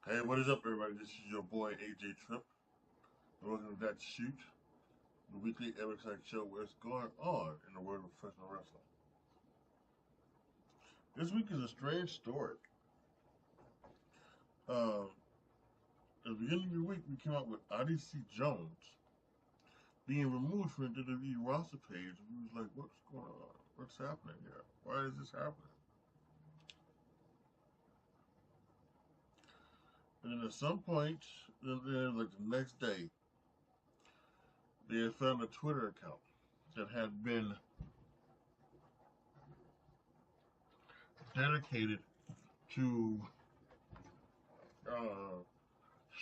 Hey, what is up, everybody? This is your boy AJTRIP. Welcome to That Shoot, the weekly exciting show where it's going on in the world of professional wrestling. This week is a strange story. At the beginning of the week, we came out with Odyssey Jones being removed from the WWE roster page. We was like, what's going on? What's happening here? Why is this happening? And then at some point, like the next day, they had found a Twitter account that had been dedicated to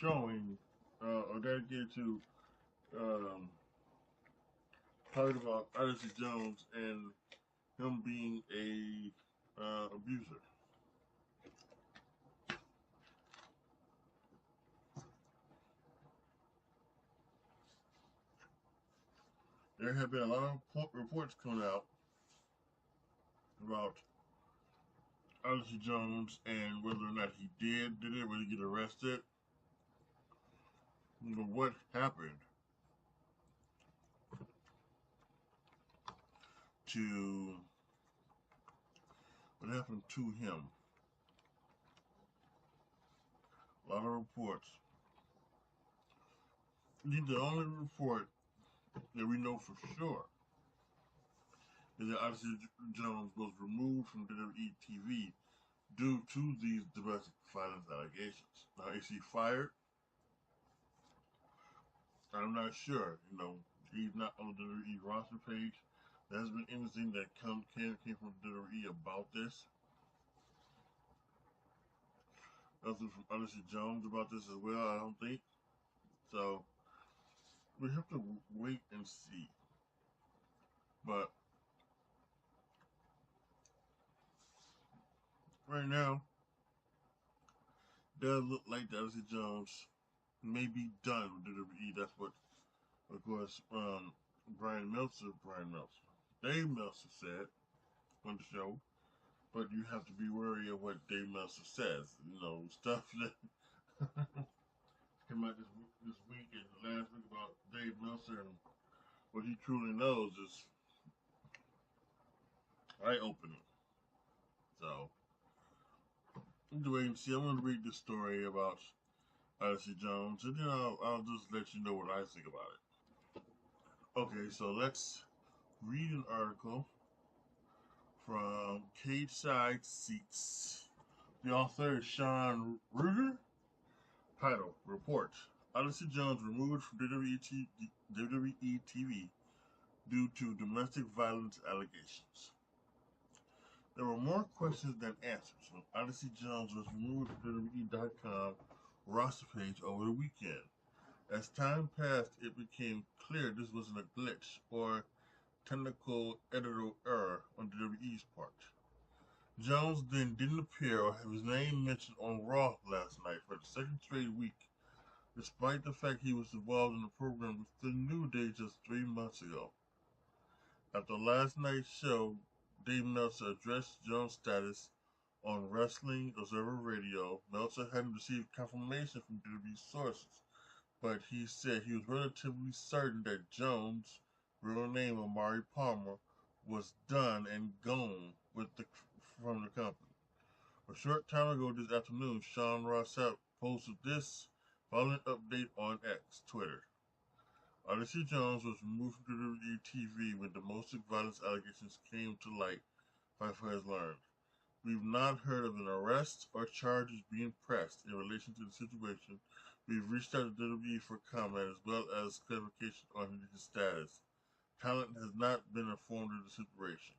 showing or dedicated to talking about Odyssey Jones and him being a abuser. There have been a lot of reports coming out about Odyssey Jones and whether or not he did it, whether he get arrested, what happened to him. A lot of reports. The only report that we know for sure is that Odyssey Jones was removed from WWE TV due to these domestic violence allegations. Now, is he fired? I'm not sure. He's not on the WWE roster page. There hasn't been anything that came from WWE about this. Nothing from Odyssey Jones about this as well, I don't think. So, we have to wait and see. But, right now, it does look like Odyssey Jones may be done with WWE. That's what, of course, Dave Meltzer said on the show. But you have to be wary of what Dave Meltzer says. Stuff that came out this week and last week about Dave Meltzer and what he truly knows is eye-opening. So, wait and see. I'm going to read this story about Odyssey Jones, and then I'll just let you know what I think about it. Okay, so let's read an article from Cage Side Seats. The author is Sean Reuter. Title: Report: Odyssey Jones removed from WWE TV due to domestic violence allegations. There were more questions than answers when Odyssey Jones was removed from WWE.com roster page over the weekend. As time passed, it became clear this wasn't a glitch or technical editorial error on WWE's part. Jones then didn't appear or have his name mentioned on Raw last night for the second straight week, despite the fact he was involved in the program with the New Day just 3 months ago. After last night's show, Dave Meltzer addressed Jones' status on Wrestling Observer Radio. Meltzer hadn't received confirmation from WWE sources, but he said he was relatively certain that Jones', real name Amari Palmer, was done and gone from the company. A short time ago this afternoon, Sean Rossap posted this following update on X, Twitter. Odyssey Jones was removed from WWE TV when domestic violence allegations came to light, Pfeiffer has learned. We've not heard of an arrest or charges being pressed in relation to the situation. We've reached out to WWE for comment as well as clarification on his status. Talent has not been informed of the situation.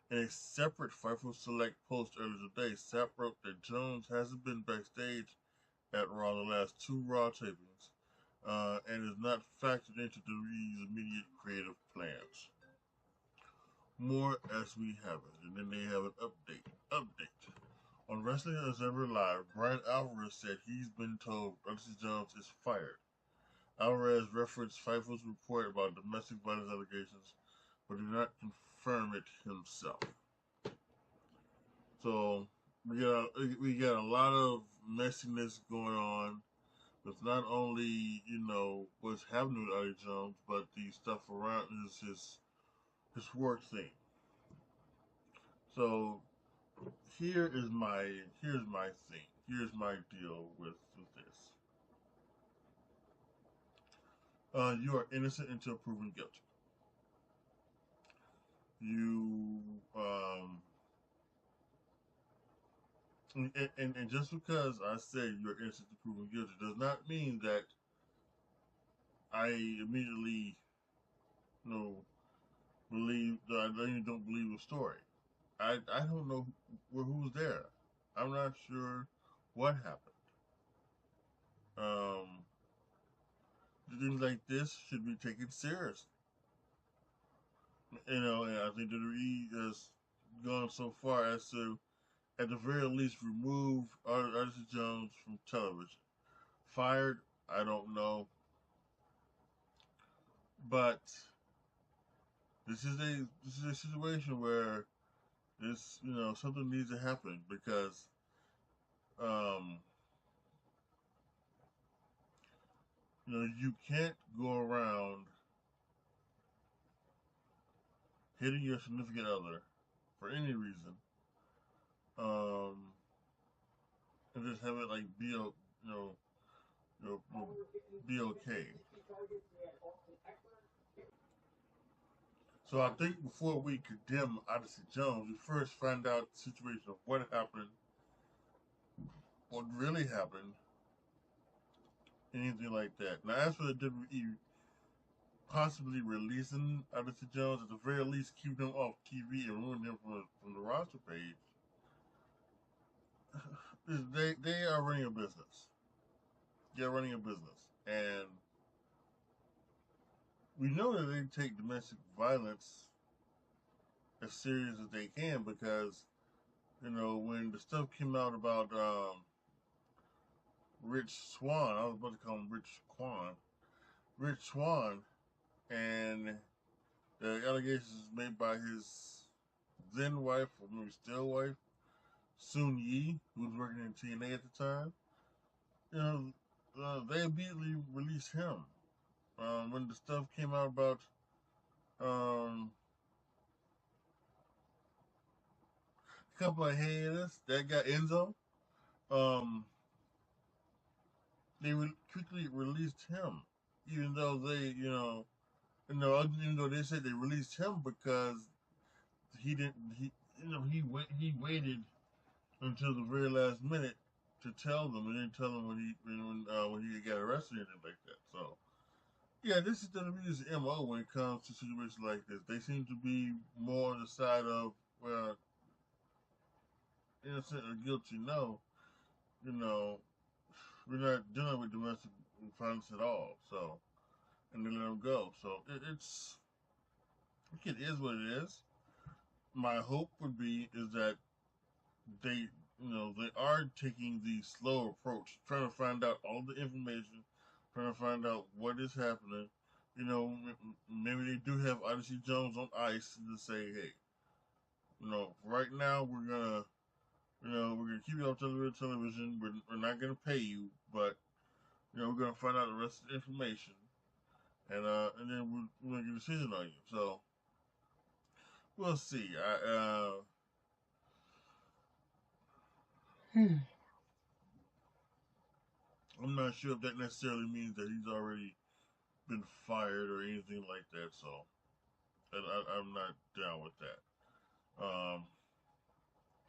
In a separate Fightful Select post earlier today, Sapp wrote that Jones hasn't been backstage at Raw the last 2 Raw tapings, and is not factored into WWE's immediate creative plans. More as we have it, and then they have an update. On Wrestling Observer Live, Brian Alvarez said he's been told Odyssey Jones is fired. Alvarez referenced Fightful's report about domestic violence allegations, but did not confirm it himself. So, we got a lot of messiness going on with not only what's happening with Eddie Jones, but the stuff around his work thing. So here's my thing. Here's my deal with this. You are innocent until proven guilty. You and just because I say you're innocent until proven guilty does not mean that I immediately believe that I don't believe the story. I don't know who's there. I'm not sure what happened. Um, Things like this should be taken seriously. And I think WWE has gone so far as to, at the very least, remove Odyssey Jones from television. Fired, I don't know, but this is a situation where something needs to happen because um, you can't go around hitting your significant other for any reason, and just have it like be okay. So I think before we condemn Odyssey Jones, we first find out the situation of what happened, what really happened, anything like that. Now, as for the WWE possibly releasing Odyssey Jones, at the very least, keep him off TV and ruin him from the roster page. They are running a business. They're running a business, and we know that they take domestic violence as serious as they can because when the stuff came out about Rich Swann, I was about to call him Rich Swann, and the allegations made by his then wife, or maybe still wife, Soon Yi, who was working in TNA at the time. They immediately released him. When the stuff came out about a couple of haters, that guy Enzo, um, they quickly released him, even though even though they said they released him because he didn't, he waited until the very last minute to tell them, and didn't tell them when he got arrested or anything like that. So yeah, this is WWE's MO when it comes to situations like this. They seem to be more on the side of, well, innocent or guilty. No, you know, we're not dealing with domestic violence at all. So, and they let them go. So it is what it is. My hope would be is that they, they are taking the slow approach, trying to find out all the information, trying to find out what is happening. Maybe they do have Odyssey Jones on ice to say, hey, right now we're gonna keep you off television. We're not gonna pay you, but we're gonna find out the rest of the information, and then we'll make a decision on you. So we'll see. I'm not sure if that necessarily means that he's already been fired or anything like that. So I'm not down with that.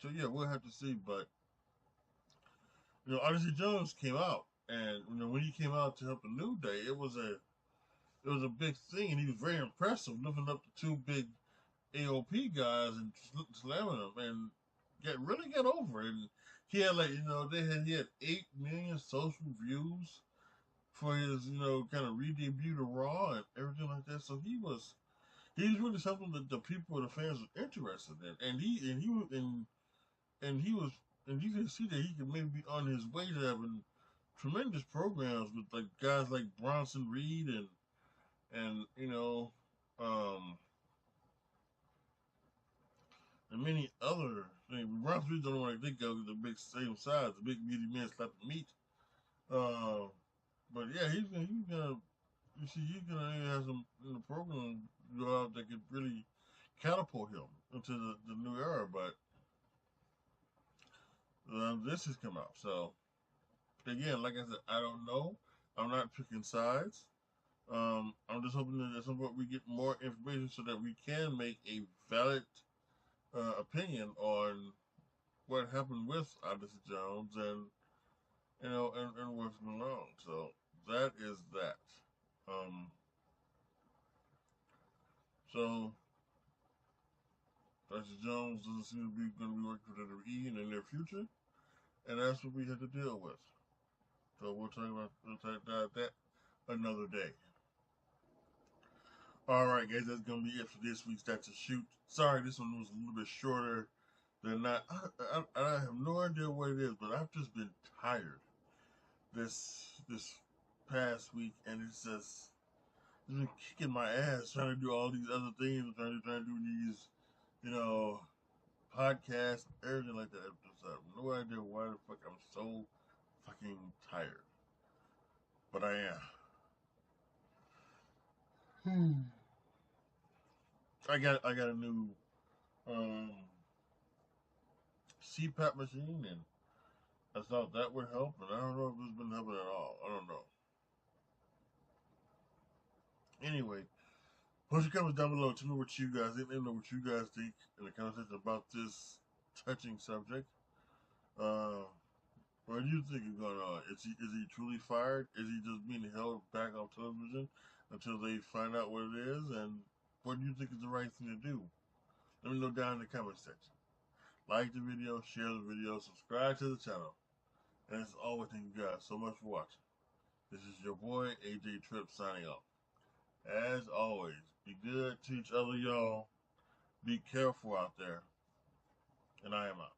So yeah, we'll have to see. But Odyssey Jones came out, and when he came out to help the New Day, it was a big thing, and he was very impressive, lifting up the two big AOP guys and slamming them, and really got over it. And he had he had 8 million social views for his kind of re-debut to Raw and everything like that. So he's really something that the people, the fans, were interested in, and you can see that he could maybe be on his way to having tremendous programs with like guys like Bronson Reed and and many other things. Ron Sweet's the only one I think of, the big same size, the big meaty man slapping meat. But yeah, he's gonna you see he's gonna have some in the program go out that could really catapult him into the new era. But this has come out, so again, like I said, I don't know. I'm not picking sides. I'm just hoping that at some point we get more information so that we can make a valid opinion on what happened with Odyssey Jones and and what's going on. So that is that. So Odyssey Jones doesn't seem to be going to be working for WWE in the near future, and that's what we have to deal with. So we'll talk about that another day. Alright guys, that's going to be it for this week's That's a Shoot. Sorry, this one was a little bit shorter than that. I have no idea what it is, but I've just been tired this past week, and it's been kicking my ass trying to do all these other things. I'm trying to do these, podcasts, everything like that. I have no idea why the fuck I'm so fucking tired. But I am. I got a new CPAP machine, and I thought that would help, and I don't know if it's been helping at all. I don't know. Anyway, post your comments down below. Tell me what you guys think. Let me know what you guys think in the comment section about this touching subject. What do you think is going on? Is he truly fired? Is he just being held back on television until they find out what it is? And what do you think is the right thing to do? Let me know down in the comment section. Like the video, share the video, subscribe to the channel. And as always, thank you guys so much for watching. This is your boy, AJTRIP, signing off. As always, be good to each other, y'all. Be careful out there. And I am out.